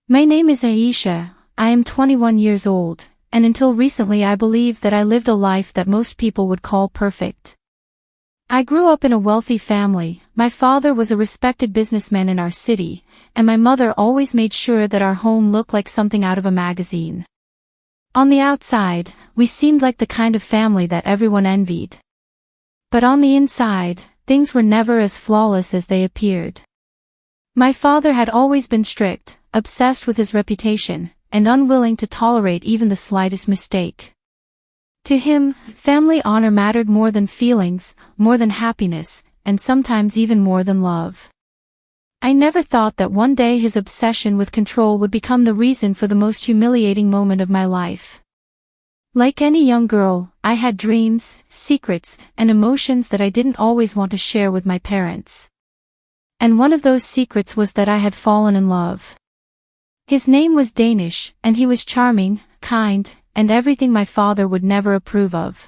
My name is Aisha, I am 21 years old, and until recently I believed that I lived a life that most people would call perfect. I grew up in a wealthy family. My father was a respected businessman in our city, and my mother always made sure that our home looked like something out of a magazine. On the outside, we seemed like the kind of family that everyone envied. But on the inside, things were never as flawless as they appeared. My father had always been strict, obsessed with his reputation, and unwilling to tolerate even the slightest mistake. To him, family honor mattered more than feelings, more than happiness, and sometimes even more than love. I never thought that one day his obsession with control would become the reason for the most humiliating moment of my life. Like any young girl, I had dreams, secrets, and emotions that I didn't always want to share with my parents. And one of those secrets was that I had fallen in love. His name was Danish, and he was charming, kind, and everything my father would never approve of.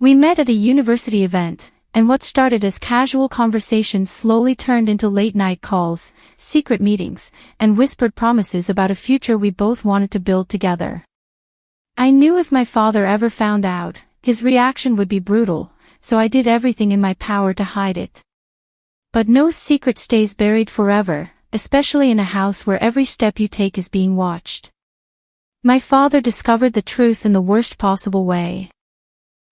We met at a university event, and what started as casual conversations slowly turned into late-night calls, secret meetings, and whispered promises about a future we both wanted to build together. I knew if my father ever found out, his reaction would be brutal, so I did everything in my power to hide it. But no secret stays buried forever, especially in a house where every step you take is being watched. My father discovered the truth in the worst possible way.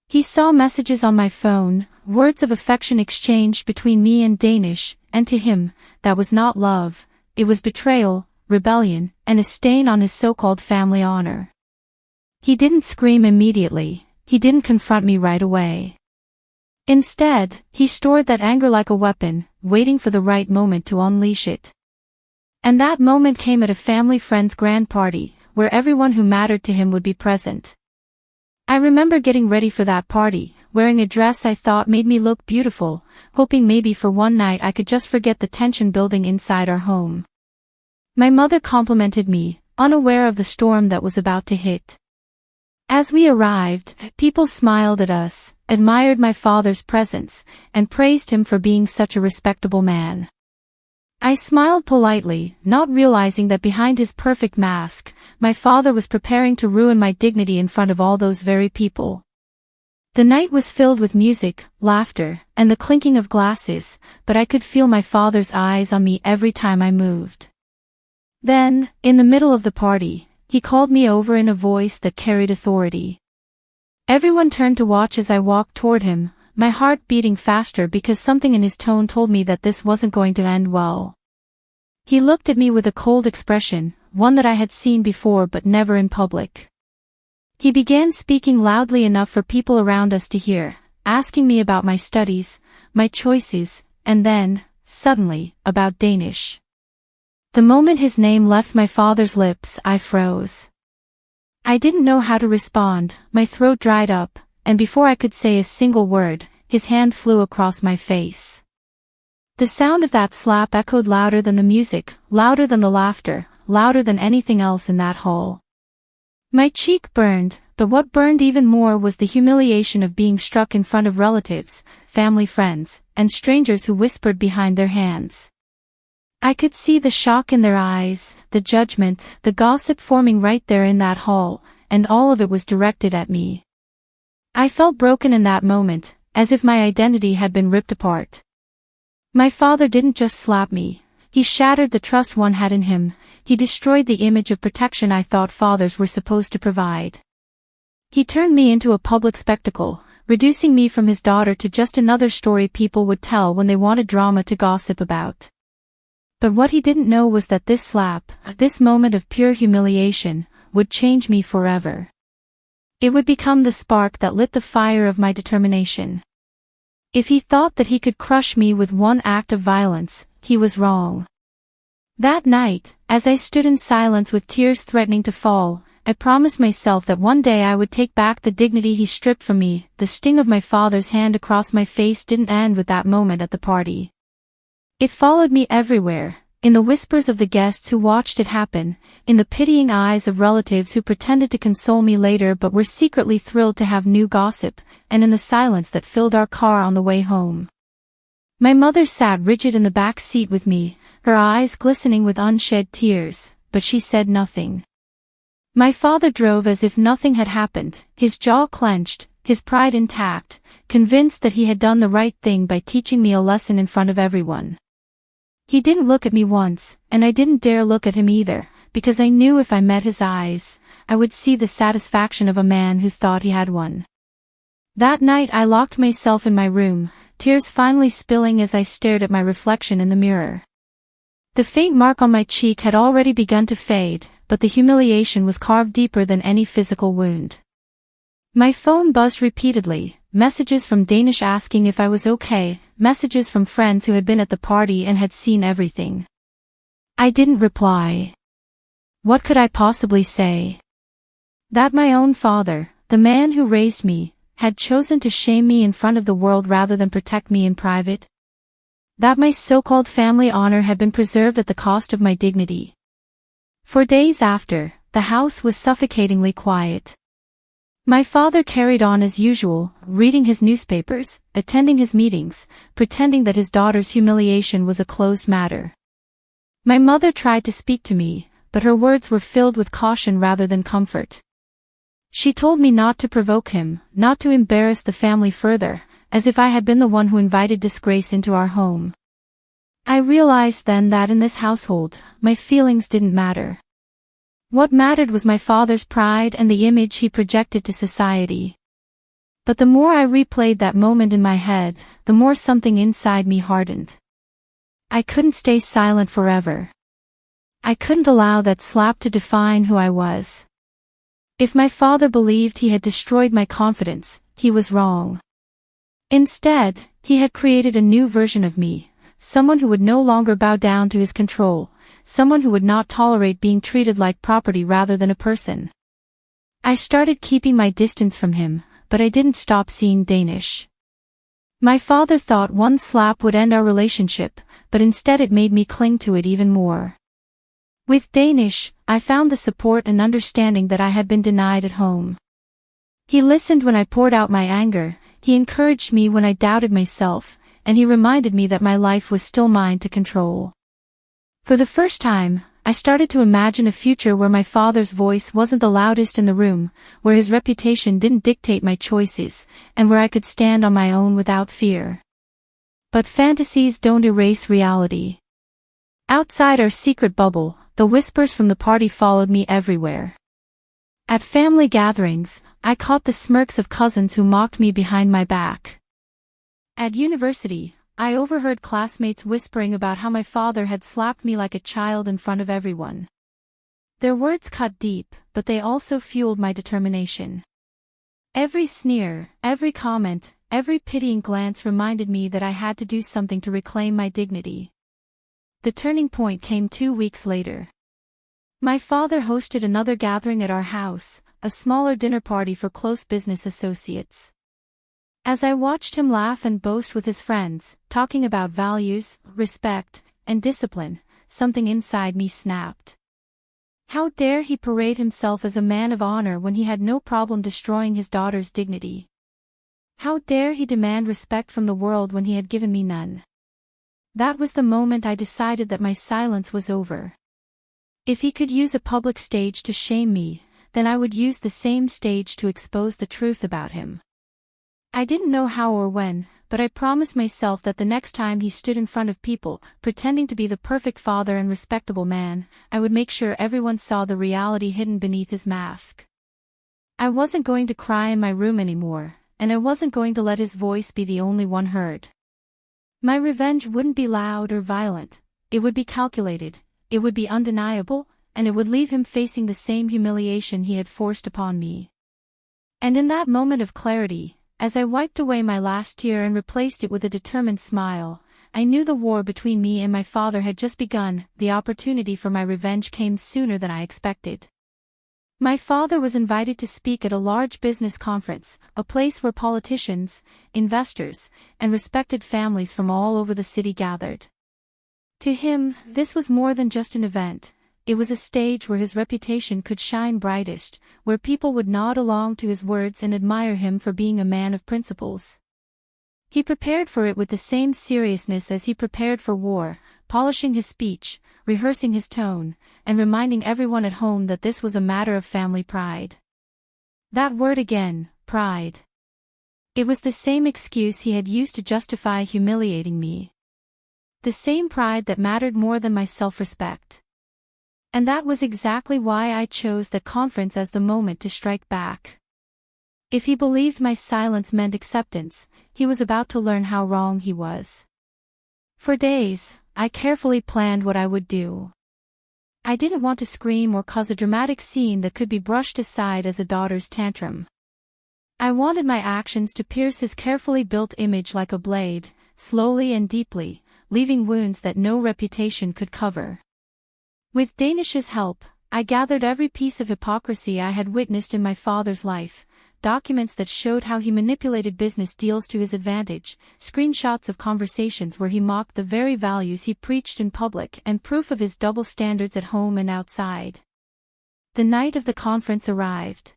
He saw messages on my phone, words of affection exchanged between me and Danish, and to him, that was not love, it was betrayal, rebellion, and a stain on his so-called family honor. He didn't scream immediately, he didn't confront me right away. Instead, he stored that anger like a weapon, waiting for the right moment to unleash it. And that moment came at a family friend's grand party, where everyone who mattered to him would be present. I remember getting ready for that party, wearing a dress I thought made me look beautiful, hoping maybe for one night I could just forget the tension building inside our home. My mother complimented me, unaware of the storm that was about to hit. As we arrived, people smiled at us, admired my father's presence, and praised him for being such a respectable man. I smiled politely, not realizing that behind his perfect mask, my father was preparing to ruin my dignity in front of all those very people. The night was filled with music, laughter, and the clinking of glasses, but I could feel my father's eyes on me every time I moved. Then, in the middle of the party, he called me over in a voice that carried authority. Everyone turned to watch as I walked toward him, my heart beating faster because something in his tone told me that this wasn't going to end well. He looked at me with a cold expression, one that I had seen before but never in public. He began speaking loudly enough for people around us to hear, asking me about my studies, my choices, and then, suddenly, about Danish. The moment his name left my father's lips, I froze. I didn't know how to respond, my throat dried up, and before I could say a single word, his hand flew across my face. The sound of that slap echoed louder than the music, louder than the laughter, louder than anything else in that hall. My cheek burned, but what burned even more was the humiliation of being struck in front of relatives, family friends, and strangers who whispered behind their hands. I could see the shock in their eyes, the judgment, the gossip forming right there in that hall, and all of it was directed at me. I felt broken in that moment, as if my identity had been ripped apart. My father didn't just slap me, he shattered the trust one had in him, he destroyed the image of protection I thought fathers were supposed to provide. He turned me into a public spectacle, reducing me from his daughter to just another story people would tell when they wanted drama to gossip about. But what he didn't know was that this slap, this moment of pure humiliation, would change me forever. It would become the spark that lit the fire of my determination. If he thought that he could crush me with one act of violence, he was wrong. That night, as I stood in silence with tears threatening to fall, I promised myself that one day I would take back the dignity he stripped from me. The sting of my father's hand across my face didn't end with that moment at the party. It followed me everywhere, in the whispers of the guests who watched it happen, in the pitying eyes of relatives who pretended to console me later but were secretly thrilled to have new gossip, and in the silence that filled our car on the way home. My mother sat rigid in the back seat with me, her eyes glistening with unshed tears, but she said nothing. My father drove as if nothing had happened, his jaw clenched, his pride intact, convinced that he had done the right thing by teaching me a lesson in front of everyone. He didn't look at me once, and I didn't dare look at him either, because I knew if I met his eyes, I would see the satisfaction of a man who thought he had won. That night I locked myself in my room, tears finally spilling as I stared at my reflection in the mirror. The faint mark on my cheek had already begun to fade, but the humiliation was carved deeper than any physical wound. My phone buzzed repeatedly, messages from Danish asking if I was okay, messages from friends who had been at the party and had seen everything. I didn't reply. What could I possibly say? That my own father, the man who raised me, had chosen to shame me in front of the world rather than protect me in private? That my so-called family honor had been preserved at the cost of my dignity? For days after, the house was suffocatingly quiet. My father carried on as usual, reading his newspapers, attending his meetings, pretending that his daughter's humiliation was a closed matter. My mother tried to speak to me, but her words were filled with caution rather than comfort. She told me not to provoke him, not to embarrass the family further, as if I had been the one who invited disgrace into our home. I realized then that in this household, my feelings didn't matter. What mattered was my father's pride and the image he projected to society. But the more I replayed that moment in my head, the more something inside me hardened. I couldn't stay silent forever. I couldn't allow that slap to define who I was. If my father believed he had destroyed my confidence, he was wrong. Instead, he had created a new version of me, someone who would no longer bow down to his control, someone who would not tolerate being treated like property rather than a person. I started keeping my distance from him, but I didn't stop seeing Danish. My father thought one slap would end our relationship, but instead it made me cling to it even more. With Danish, I found the support and understanding that I had been denied at home. He listened when I poured out my anger, he encouraged me when I doubted myself, and he reminded me that my life was still mine to control. For the first time, I started to imagine a future where my father's voice wasn't the loudest in the room, where his reputation didn't dictate my choices, and where I could stand on my own without fear. But fantasies don't erase reality. Outside our secret bubble, the whispers from the party followed me everywhere. At family gatherings, I caught the smirks of cousins who mocked me behind my back. At university, I overheard classmates whispering about how my father had slapped me like a child in front of everyone. Their words cut deep, but they also fueled my determination. Every sneer, every comment, every pitying glance reminded me that I had to do something to reclaim my dignity. The turning point came 2 weeks later. My father hosted another gathering at our house, a smaller dinner party for close business associates. As I watched him laugh and boast with his friends, talking about values, respect, and discipline, something inside me snapped. How dare he parade himself as a man of honor when he had no problem destroying his daughter's dignity? How dare he demand respect from the world when he had given me none? That was the moment I decided that my silence was over. If he could use a public stage to shame me, then I would use the same stage to expose the truth about him. I didn't know how or when, but I promised myself that the next time he stood in front of people, pretending to be the perfect father and respectable man, I would make sure everyone saw the reality hidden beneath his mask. I wasn't going to cry in my room anymore, and I wasn't going to let his voice be the only one heard. My revenge wouldn't be loud or violent, it would be calculated, it would be undeniable, and it would leave him facing the same humiliation he had forced upon me. And in that moment of clarity, as I wiped away my last tear and replaced it with a determined smile, I knew the war between me and my father had just begun. The opportunity for my revenge came sooner than I expected. My father was invited to speak at a large business conference, a place where politicians, investors, and respected families from all over the city gathered. To him, this was more than just an event. It was a stage where his reputation could shine brightest, where people would nod along to his words and admire him for being a man of principles. He prepared for it with the same seriousness as he prepared for war, polishing his speech, rehearsing his tone, and reminding everyone at home that this was a matter of family pride. That word again, pride. It was the same excuse he had used to justify humiliating me. The same pride that mattered more than my self-respect. And that was exactly why I chose that conference as the moment to strike back. If he believed my silence meant acceptance, he was about to learn how wrong he was. For days, I carefully planned what I would do. I didn't want to scream or cause a dramatic scene that could be brushed aside as a daughter's tantrum. I wanted my actions to pierce his carefully built image like a blade, slowly and deeply, leaving wounds that no reputation could cover. With Danish's help, I gathered every piece of hypocrisy I had witnessed in my father's life, documents that showed how he manipulated business deals to his advantage, screenshots of conversations where he mocked the very values he preached in public, and proof of his double standards at home and outside. The night of the conference arrived.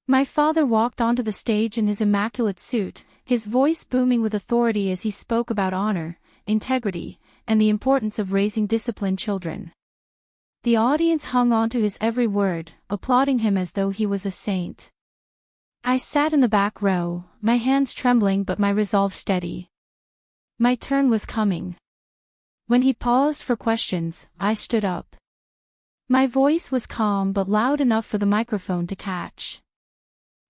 My father walked onto the stage in his immaculate suit, his voice booming with authority as he spoke about honor, integrity, and the importance of raising disciplined children. The audience hung on to his every word, applauding him as though he was a saint. I sat in the back row, my hands trembling but my resolve steady. My turn was coming. When he paused for questions, I stood up. My voice was calm but loud enough for the microphone to catch.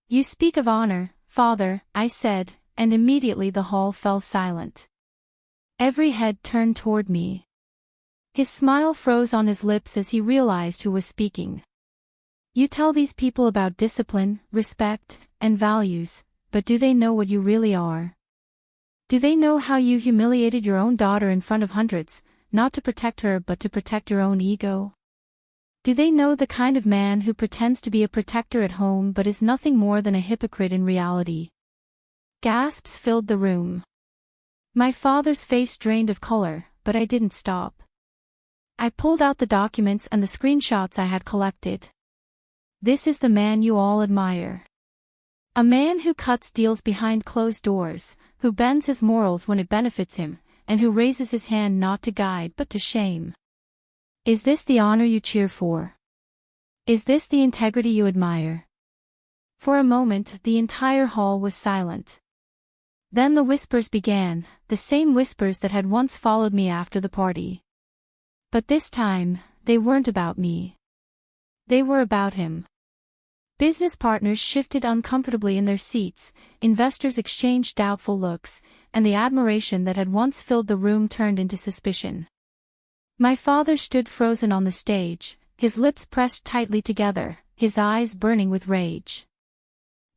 "You speak of honor, Father," I said, and immediately the hall fell silent. Every head turned toward me. His smile froze on his lips as he realized who was speaking. "You tell these people about discipline, respect, and values, but do they know what you really are? Do they know how you humiliated your own daughter in front of hundreds, not to protect her but to protect your own ego? Do they know the kind of man who pretends to be a protector at home but is nothing more than a hypocrite in reality?" Gasps filled the room. My father's face drained of color, but I didn't stop. I pulled out the documents and the screenshots I had collected. "This is the man you all admire. A man who cuts deals behind closed doors, who bends his morals when it benefits him, and who raises his hand not to guide but to shame. Is this the honor you cheer for? Is this the integrity you admire?" For a moment, the entire hall was silent. Then the whispers began, the same whispers that had once followed me after the party. But this time, they weren't about me. They were about him. Business partners shifted uncomfortably in their seats, investors exchanged doubtful looks, and the admiration that had once filled the room turned into suspicion. My father stood frozen on the stage, his lips pressed tightly together, his eyes burning with rage.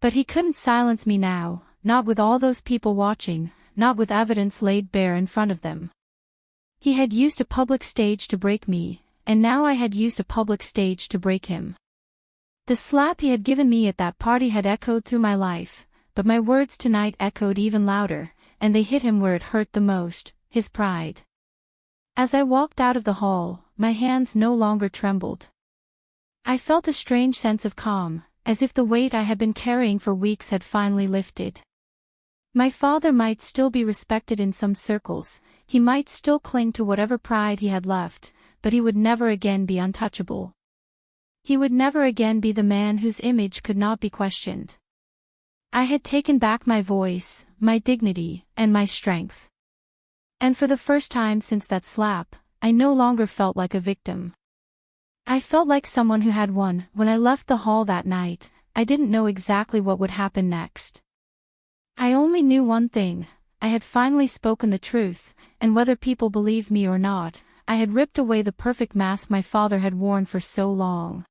But he couldn't silence me now, not with all those people watching, not with evidence laid bare in front of them. He had used a public stage to break me, and now I had used a public stage to break him. The slap he had given me at that party had echoed through my life, but my words tonight echoed even louder, and they hit him where it hurt the most, his pride. As I walked out of the hall, my hands no longer trembled. I felt a strange sense of calm, as if the weight I had been carrying for weeks had finally lifted. My father might still be respected in some circles, he might still cling to whatever pride he had left, but he would never again be untouchable. He would never again be the man whose image could not be questioned. I had taken back my voice, my dignity, and my strength. And for the first time since that slap, I no longer felt like a victim. I felt like someone who had won. When I left the hall that night, I didn't know exactly what would happen next. I only knew one thing: I had finally spoken the truth, and whether people believed me or not, I had ripped away the perfect mask my father had worn for so long.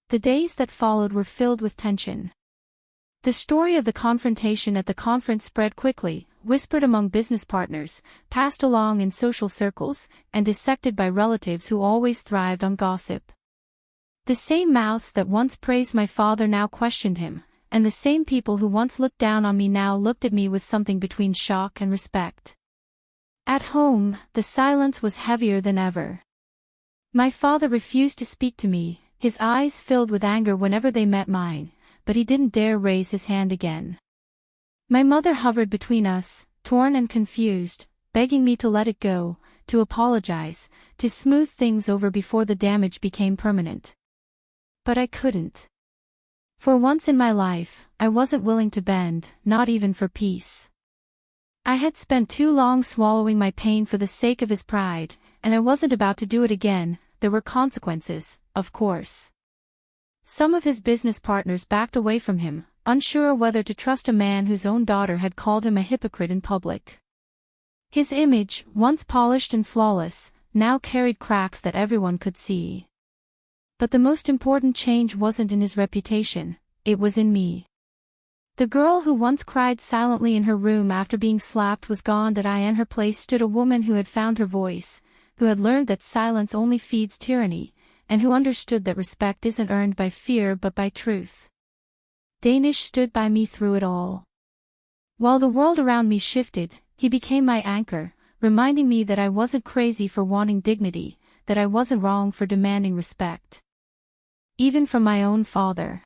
The days that followed were filled with tension. The story of the confrontation at the conference spread quickly, whispered among business partners, passed along in social circles, and dissected by relatives who always thrived on gossip. The same mouths that once praised my father now questioned him, and the same people who once looked down on me now looked at me with something between shock and respect. At home, the silence was heavier than ever. My father refused to speak to me, his eyes filled with anger whenever they met mine, but he didn't dare raise his hand again. My mother hovered between us, torn and confused, begging me to let it go, to apologize, to smooth things over before the damage became permanent. But I couldn't. For once in my life, I wasn't willing to bend, not even for peace. I had spent too long swallowing my pain for the sake of his pride, and I wasn't about to do it again. There were consequences, of course. Some of his business partners backed away from him, unsure whether to trust a man whose own daughter had called him a hypocrite in public. His image, once polished and flawless, now carried cracks that everyone could see. But the most important change wasn't in his reputation, it was in me. The girl who once cried silently in her room after being slapped was gone. In her place stood a woman who had found her voice, who had learned that silence only feeds tyranny, and who understood that respect isn't earned by fear but by truth. Danish stood by me through it all. While the world around me shifted, he became my anchor, reminding me that I wasn't crazy for wanting dignity, that I wasn't wrong for demanding respect. Even from my own father.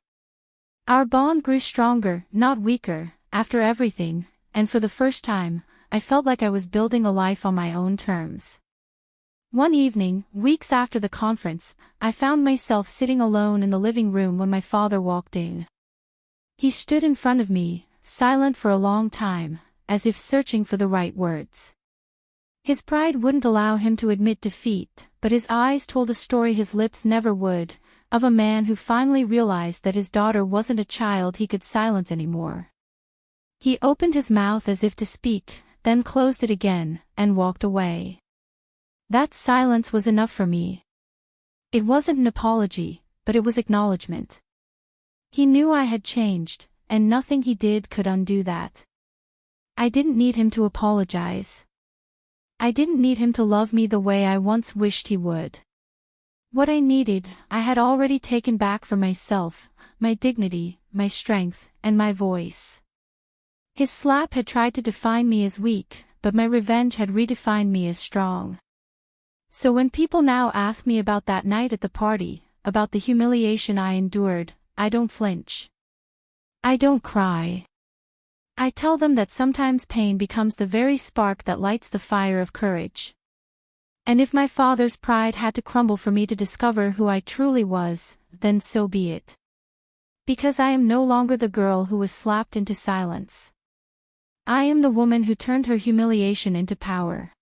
Our bond grew stronger, not weaker, after everything, and for the first time, I felt like I was building a life on my own terms. One evening, weeks after the conference, I found myself sitting alone in the living room when my father walked in. He stood in front of me, silent for a long time, as if searching for the right words. His pride wouldn't allow him to admit defeat, but his eyes told a story his lips never would, of a man who finally realized that his daughter wasn't a child he could silence anymore. He opened his mouth as if to speak, then closed it again, and walked away. That silence was enough for me. It wasn't an apology, but it was acknowledgement. He knew I had changed, and nothing he did could undo that. I didn't need him to apologize. I didn't need him to love me the way I once wished he would. What I needed, I had already taken back for myself, my dignity, my strength, and my voice. His slap had tried to define me as weak, but my revenge had redefined me as strong. So when people now ask me about that night at the party, about the humiliation I endured, I don't flinch. I don't cry. I tell them that sometimes pain becomes the very spark that lights the fire of courage. And if my father's pride had to crumble for me to discover who I truly was, then so be it. Because I am no longer the girl who was slapped into silence. I am the woman who turned her humiliation into power.